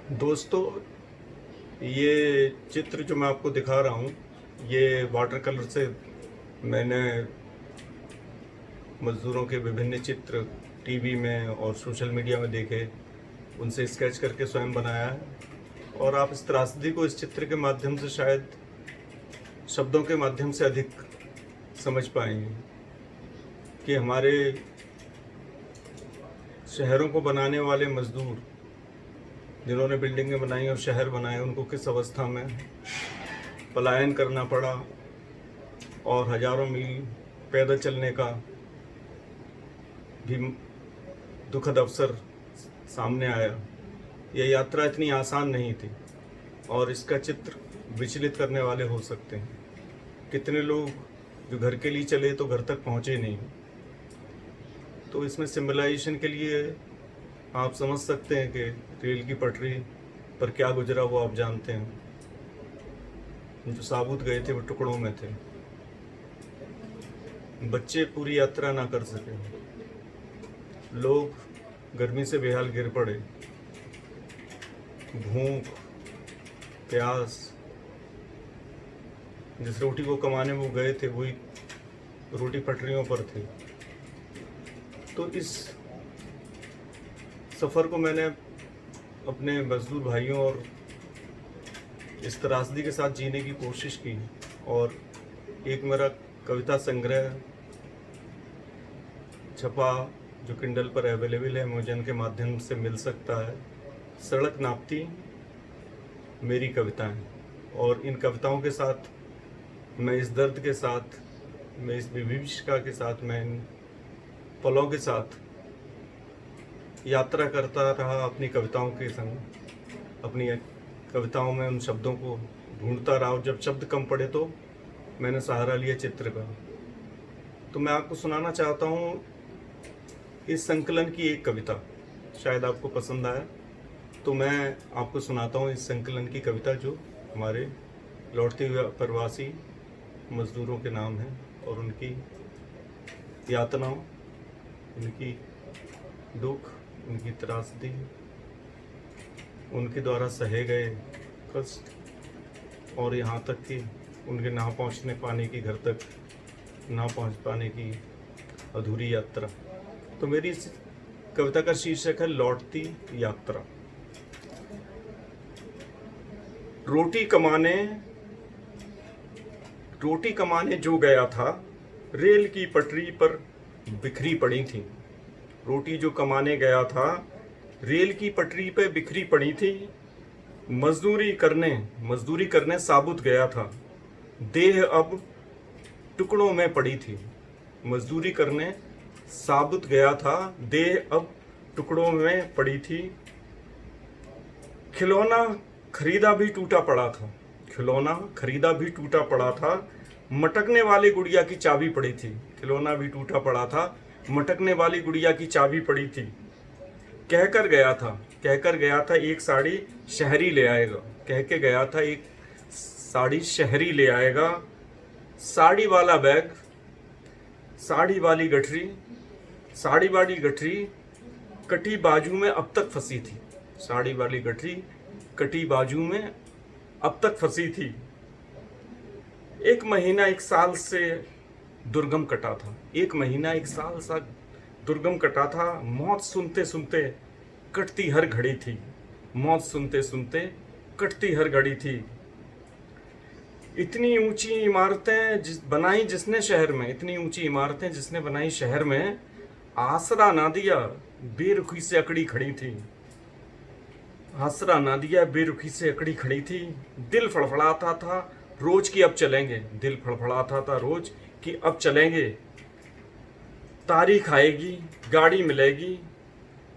दोस्तों, ये चित्र जो मैं आपको दिखा रहा हूँ, ये वाटर कलर से मैंने मज़दूरों के विभिन्न चित्र टीवी में और सोशल मीडिया में देखे, उनसे स्केच करके स्वयं बनाया है। और आप इस त्रासदी को इस चित्र के माध्यम से शायद शब्दों के माध्यम से अधिक समझ पाएंगे कि हमारे शहरों को बनाने वाले मज़दूर, जिन्होंने बिल्डिंगें बनाई और शहर बनाए, उनको किस अवस्था में पलायन करना पड़ा और हजारों मील पैदल चलने का भी दुखद अवसर सामने आया। यह यात्रा इतनी आसान नहीं थी और इसका चित्र विचलित करने वाले हो सकते हैं। कितने लोग जो घर के लिए चले तो घर तक पहुँचे नहीं। तो इसमें सिम्बलाइजेशन के लिए आप समझ सकते हैं कि रेल की पटरी पर क्या गुजरा वो आप जानते हैं। जो साबुत गए थे वो टुकड़ों में थे। बच्चे पूरी यात्रा ना कर सके, लोग गर्मी से बेहाल गिर पड़े, भूख प्यास, जिस रोटी को कमाने वो गए थे वही रोटी पटरियों पर थी। तो इस सफ़र को मैंने अपने मजदूर भाइयों और इस त्रासदी के साथ जीने की कोशिश की। और एक मेरा कविता संग्रह छपा जो किंडल पर अवेलेबल है, अमेज़न के माध्यम से मिल सकता है। सड़क नापती मेरी कविताएं। और इन कविताओं के साथ मैं इस दर्द के साथ, मैं इस विभीषिका के साथ, मैं इन पलों के साथ यात्रा करता रहा अपनी कविताओं के संग। अपनी कविताओं में उन शब्दों को ढूंढता रहा और जब शब्द कम पड़े तो मैंने सहारा लिया चित्र का। तो मैं आपको सुनाना चाहता हूँ इस संकलन की एक कविता, शायद आपको पसंद आए। तो मैं आपको सुनाता हूँ इस संकलन की कविता जो हमारे लौटते हुए प्रवासी मज़दूरों के नाम है और उनकी यातनाओं, उनकी दुख, उनकी त्रासदी, उनके द्वारा सहे गए कष्ट और यहाँ तक कि उनके ना पहुँचने पाने की, घर तक ना पहुँच पाने की अधूरी यात्रा। तो मेरी इस कविता का शीर्षक है लौटती यात्रा। रोटी कमाने जो गया था, रेल की पटरी पर बिखरी पड़ी थी। रोटी जो कमाने गया था, रेल की पटरी पे बिखरी पड़ी थी। मजदूरी करने साबुत गया था, देह अब टुकड़ों में पड़ी थी। मजदूरी करने साबुत गया था, देह अब टुकड़ों में पड़ी थी। खिलौना खरीदा भी टूटा पड़ा था, मटकने वाली गुड़िया की चाबी पड़ी थी। खिलौना भी टूटा पड़ा था, मटकने वाली गुड़िया की चाबी पड़ी थी। कहकर गया था एक साड़ी शहरी ले आएगा। कह के गया था एक साड़ी शहरी ले आएगा। साड़ी वाला बैग, साड़ी वाली गठरी कटी बाजू में अब तक फंसी थी। साड़ी वाली गठरी कटी बाजू में अब तक फंसी थी। एक महीना एक साल से दुर्गम कटा था। मौत सुनते सुनते कटती हर घड़ी थी। इतनी ऊंची इमारतें जिसने बनाई शहर में, आसरा ना दिया बेरुखी से अकड़ी खड़ी थी। दिल फड़फड़ाता था रोज कि अब चलेंगे। तारीख आएगी, गाड़ी मिलेगी।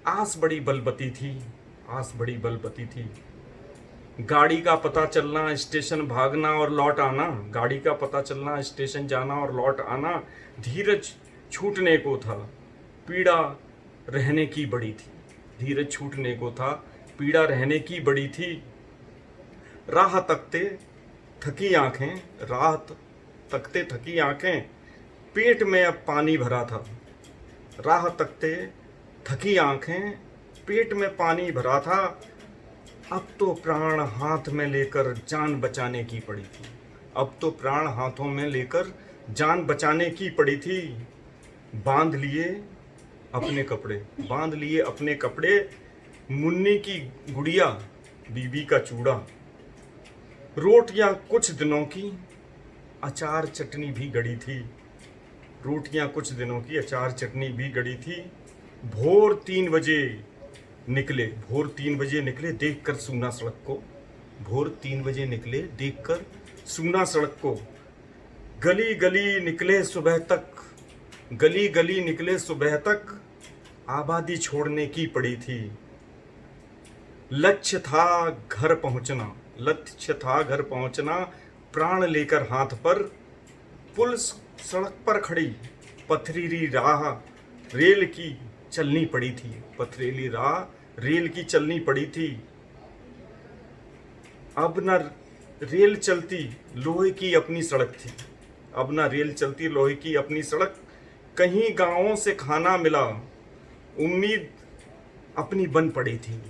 आस बड़ी बलबती थी। गाड़ी का पता चलना, स्टेशन भागना और लौट आना। धीरज छूटने को था, पीड़ा रहने की बड़ी थी। राह तकते थकी आंखें, पेट में अब पानी भरा था। अब तो प्राण हाथ में लेकर जान बचाने की पड़ी थी। अब तो प्राण हाथों में लेकर जान बचाने की पड़ी थी। बांध लिए अपने कपड़े, बांध लिए अपने कपड़े, मुन्नी की गुड़िया, बीबी का चूड़ा, रोटियां कुछ दिनों की, अचार चटनी भी गड़ी थी। रोटियां कुछ दिनों की, अचार चटनी भी गड़ी थी। भोर 3 बजे निकले, भोर 3 बजे निकले देखकर सूना सड़क को। भोर 3 बजे निकले देखकर सूना सड़क को। गली गली निकले सुबह तक, गली गली निकले सुबह तक, आबादी छोड़ने की पड़ी थी। लक्ष्य था घर पहुंचना, लक्ष्य था घर पहुंचना, प्राण लेकर हाथ पर। पुल सड़क पर खड़ी, पथरीली राह रेल की चलनी पड़ी थी। पथरीली राह रेल की चलनी पड़ी थी। अब न रेल चलती, लोहे की अपनी सड़क थी। अब न रेल चलती, लोहे की अपनी सड़क। कहीं गांवों से खाना मिला, उम्मीद अपनी बन पड़ी थी।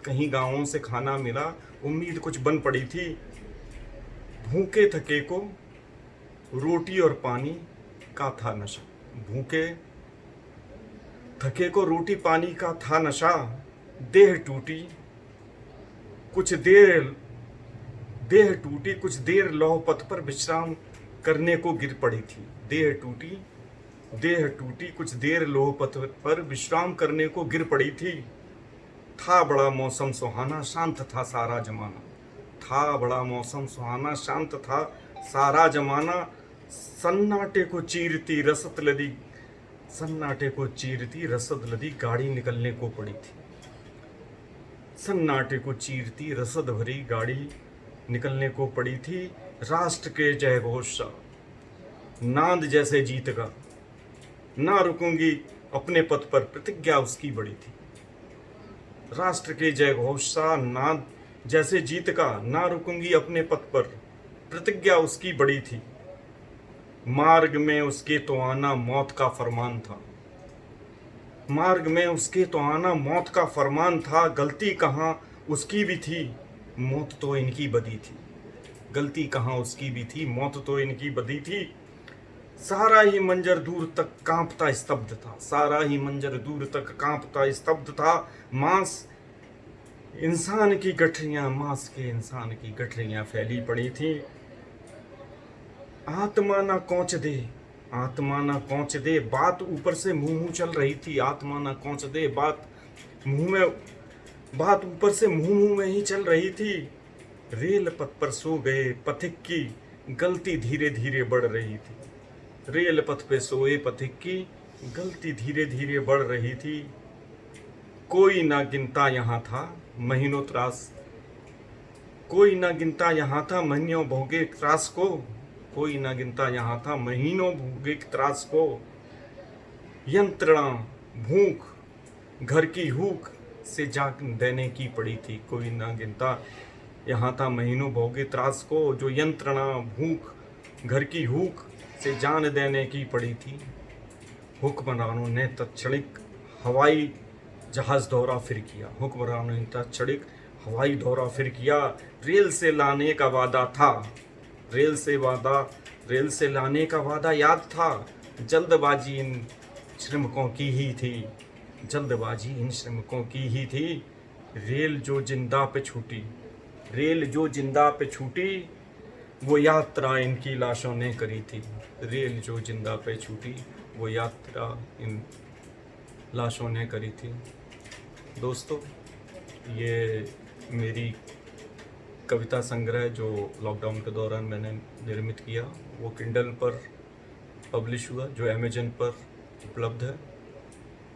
कहीं गांवों से खाना मिला, उम्मीद कुछ बन पड़ी थी। भूखे थके को रोटी और पानी का था नशा। भूखे थके को रोटी पानी का था नशा। देह टूटी कुछ देर, देह टूटी कुछ देर लौह पथ पर विश्राम करने को गिर पड़ी थी। देह टूटी, देह टूटी कुछ देर लौह पथ पर विश्राम करने को गिर पड़ी थी। था बड़ा मौसम सुहाना, शांत था सारा जमाना। था बड़ा मौसम सुहाना, शांत था सारा जमाना। सन्नाटे को चीरती रसद लदी, सन्नाटे को चीरती रसद लदी गाड़ी निकलने को पड़ी थी। सन्नाटे को चीरती रसद भरी गाड़ी निकलने को पड़ी थी। राष्ट्र के जय घोष सा नांद जैसे जीत का, ना रुकूंगी अपने पथ पर, प्रतिज्ञा उसकी बड़ी थी। राष्ट्र के जय घोष सा नांद जैसे जीत का, ना रुकूंगी अपने पथ पर, प्रतिज्ञा उसकी बड़ी थी। मार्ग में उसके तो आना मौत का फरमान था। मार्ग में उसके तो आना मौत का फरमान था। गलती कहाँ उसकी भी थी, मौत तो इनकी बदी थी। गलती कहाँ उसकी भी थी, मौत तो इनकी बदी थी। सारा ही मंजर दूर तक कांपता स्तब्ध था। सारा ही मंजर दूर तक कांपता स्तब्ध था। मांस इंसान की गठरियां, मांस के इंसान की गठरियां फैली पड़ी थी। आत्मा ना कौच दे, आत्मा ना कौच दे, बात ऊपर से मुंह मुंह चल रही थी। आत्मा ना कौच दे, बात मुंह में, बात ऊपर से मुंह मुंह में ही चल रही थी। रेल पथ पर सो गए पथिक की गलती धीरे धीरे बढ़ रही थी। रेल पथ पे सोए पथिक की गलती धीरे धीरे बढ़ रही थी। कोई ना गिनता यहाँ था महीनों त्रास, कोई ना गिनता यहाँ था महीनों भोगे त्रास को। कोई ना गिनता यहाँ था महीनों भोगे त्रास को। यंत्रणा भूख घर की हूक से जाग देने की पड़ी थी। कोई ना गिनता यहाँ था महीनों भोगे त्रास को, जो यंत्रणा भूख घर की हूक से जान देने की पड़ी थी। हुक्मरानों ने तत्क्षणिक हवाई जहाज दौरा फिर किया। हुक्मरानों ने तत्क्षणिक हवाई दौरा फिर किया। रेल से लाने का वादा था, रेल से लाने का वादा याद था। जल्दबाजी इन श्रमिकों की ही थी, जल्दबाजी इन श्रमिकों की ही थी। रेल जो जिंदा पे छूटी, रेल जो जिंदा पे छूटी, वो यात्रा इनकी लाशों ने करी थी। रेल जो जिंदा पे छूटी, वो यात्रा इन लाशों ने करी थी। दोस्तों, ये मेरी कविता संग्रह जो लॉकडाउन के दौरान मैंने निर्मित किया, वो किंडल पर पब्लिश हुआ, जो अमेजन पर उपलब्ध है,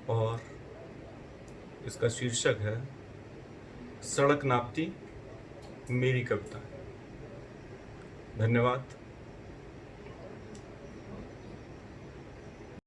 और इसका शीर्षक है सड़क नापती मेरी कविता। धन्यवाद।